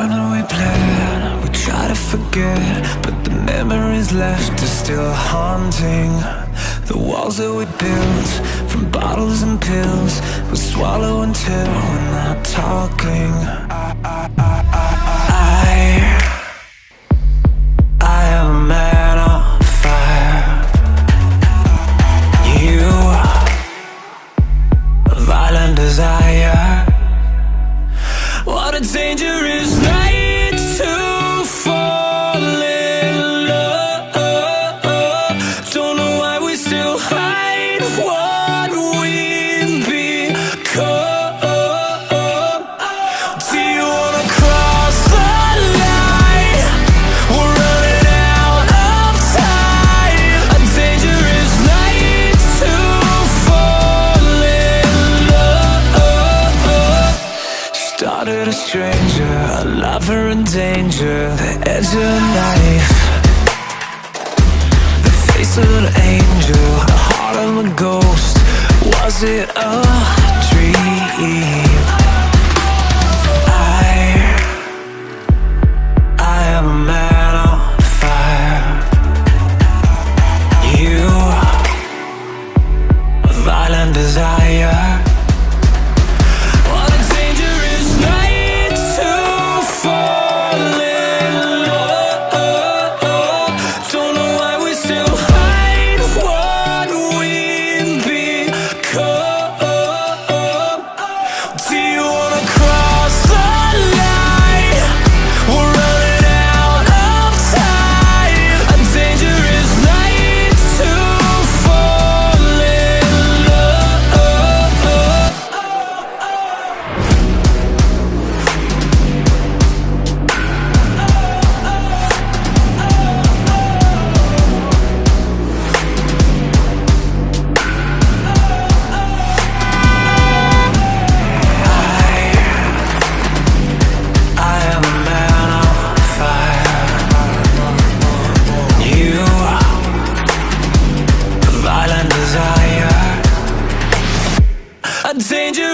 corner we plan, we try to forget, but the memories left are still haunting. The walls that we built from bottles and pills, we swallow until we're not talking. I am a man on fire. You, a violent desire. What a dangerous night to fall in love. Don't know why we still hide what we've become. Do you wanna cross the line? We're running out of time. A dangerous night to fall in love. Started a stranger, a lover in danger, the edge of a knife, the face of an angel, the heart of a ghost. Was it a dream? I am a man on fire. You, a violent desire. What a dangerous night to fall in love. Don't know why we still hide what we've become. Do you wanna cross the line? We're running out of time. A dangerous night to fall in love. I am a man on fire. You, a violent desire. A danger